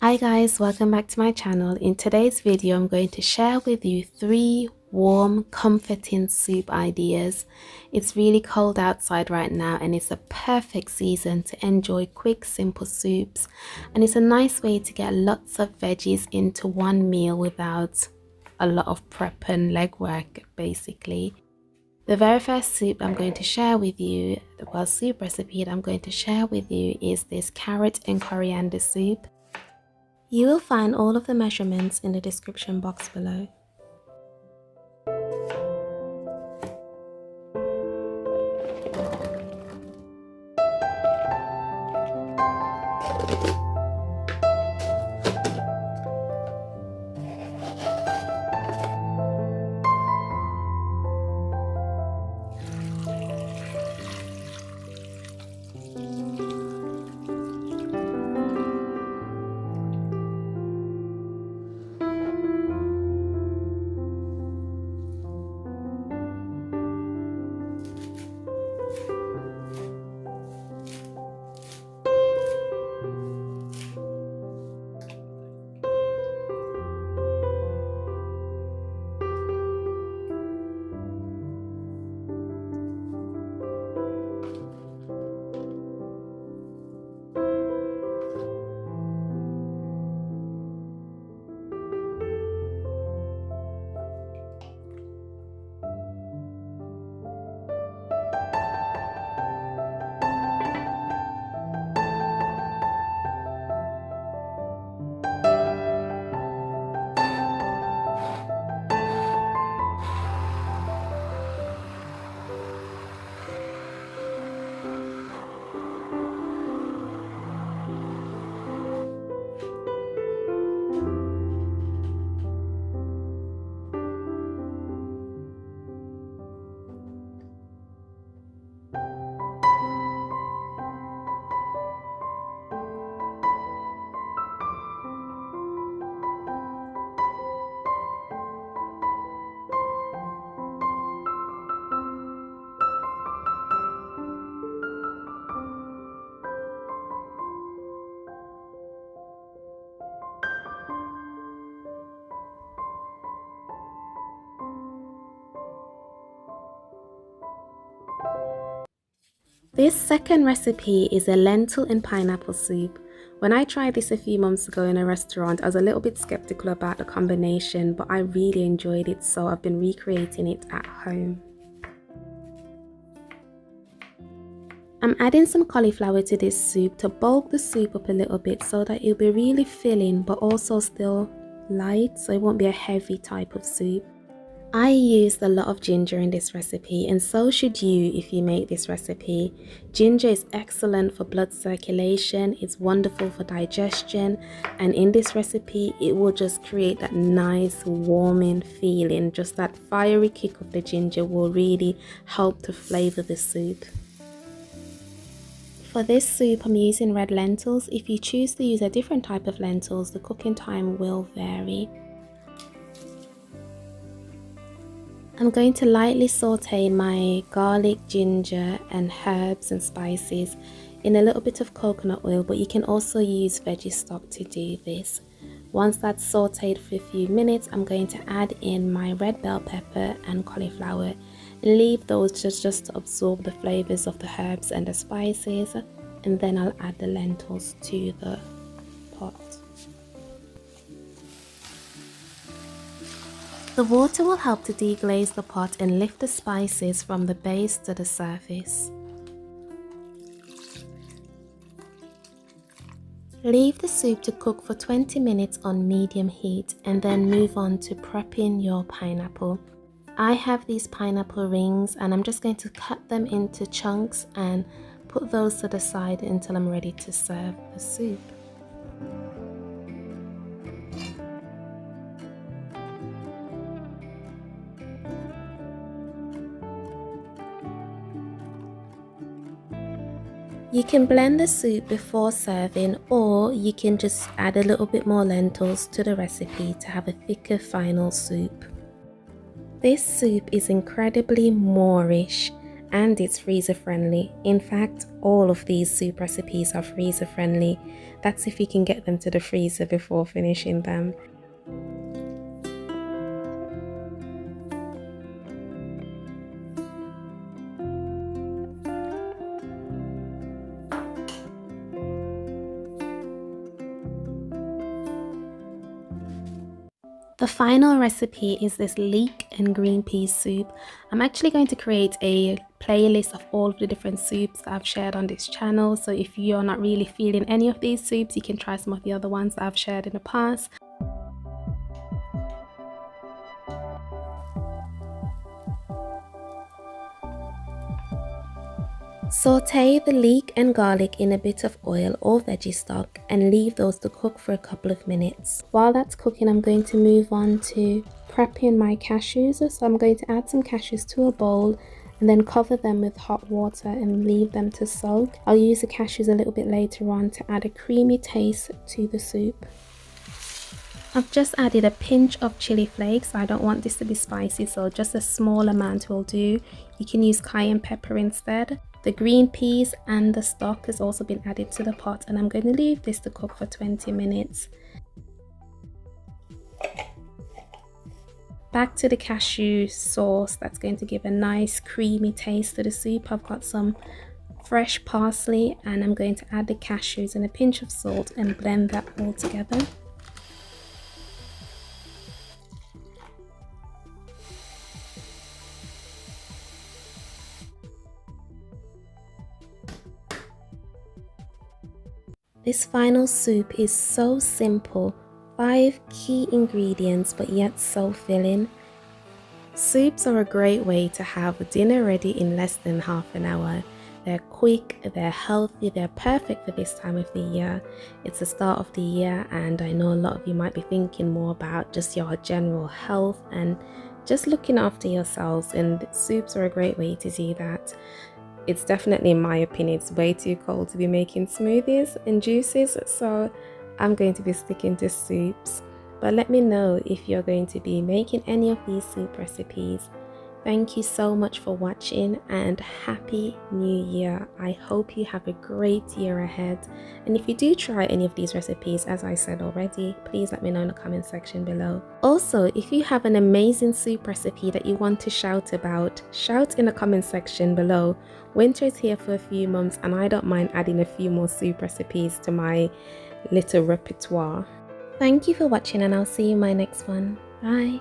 Hi guys, welcome back to my channel. In today's video, I'm going to share with you 3 warm, comforting soup ideas. It's really cold outside right now and it's a perfect season to enjoy quick, simple soups. And it's a nice way to get lots of veggies into one meal without a lot of prep and legwork, basically. The very first soup I'm going to share with you, soup recipe that I'm going to share with you is this carrot and coriander soup. You will find all of the measurements in the description box below. This second recipe is a lentil and pineapple soup. When I tried this a few months ago in a restaurant, I was a little bit skeptical about the combination, but I really enjoyed it, so I've been recreating it at home. I'm adding some cauliflower to this soup to bulk the soup up a little bit so that it'll be really filling but also still light, so it won't be a heavy type of soup. I used a lot of ginger in this recipe, and so should you if you make this recipe. Ginger is excellent for blood circulation, it's wonderful for digestion, and in this recipe it will just create that nice warming feeling. Just that fiery kick of the ginger will really help to flavor the soup. For this soup I'm using red lentils. If you choose to use a different type of lentils, the cooking time will vary. I'm going to lightly saute my garlic, ginger and herbs and spices in a little bit of coconut oil, but you can also use veggie stock to do this. Once that's sauteed for a few minutes, I'm going to add in my red bell pepper and cauliflower and leave those just to absorb the flavors of the herbs and the spices, and then I'll add the lentils to the pot. The water will help to deglaze the pot and lift the spices from the base to the surface. Leave the soup to cook for 20 minutes on medium heat and then move on to prepping your pineapple. I have these pineapple rings and I'm just going to cut them into chunks and put those to the side until I'm ready to serve the soup. You can blend the soup before serving, or you can just add a little bit more lentils to the recipe to have a thicker final soup. This soup is incredibly Moorish and it's freezer friendly. In fact, all of these soup recipes are freezer friendly. That's if you can get them to the freezer before finishing them. The final recipe is this leek and green pea soup. I'm actually going to create a playlist of all of the different soups that I've shared on this channel. So if you're not really feeling any of these soups, you can try some of the other ones that I've shared in the past. Saute the leek and garlic in a bit of oil or veggie stock and leave those to cook for a couple of minutes. While that's cooking, I'm going to move on to prepping my cashews. So I'm going to add some cashews to a bowl and then cover them with hot water and leave them to soak. I'll use the cashews a little bit later on to add a creamy taste to the soup. I've just added a pinch of chili flakes. I don't want this to be spicy, so just a small amount will do. You can use cayenne pepper instead. The green peas and the stock has also been added to the pot, and I'm going to leave this to cook for 20 minutes. Back to the cashew sauce that's going to give a nice creamy taste to the soup. I've got some fresh parsley and I'm going to add the cashews and a pinch of salt and blend that all together. This final soup is so simple, 5 key ingredients but yet so filling. Soups are a great way to have dinner ready in less than half an hour. They're quick, they're healthy, they're perfect for this time of the year. It's the start of the year and I know a lot of you might be thinking more about just your general health and just looking after yourselves, and soups are a great way to do that. It's definitely, in my opinion, it's way too cold to be making smoothies and juices, so I'm going to be sticking to soups. But let me know if you're going to be making any of these soup recipes. Thank you so much for watching and Happy New Year. I hope you have a great year ahead. And if you do try any of these recipes, as I said already, please let me know in the comment section below. Also, if you have an amazing soup recipe that you want to shout about, shout in the comment section below. Winter is here for a few months and I don't mind adding a few more soup recipes to my little repertoire. Thank you for watching and I'll see you in my next one. Bye.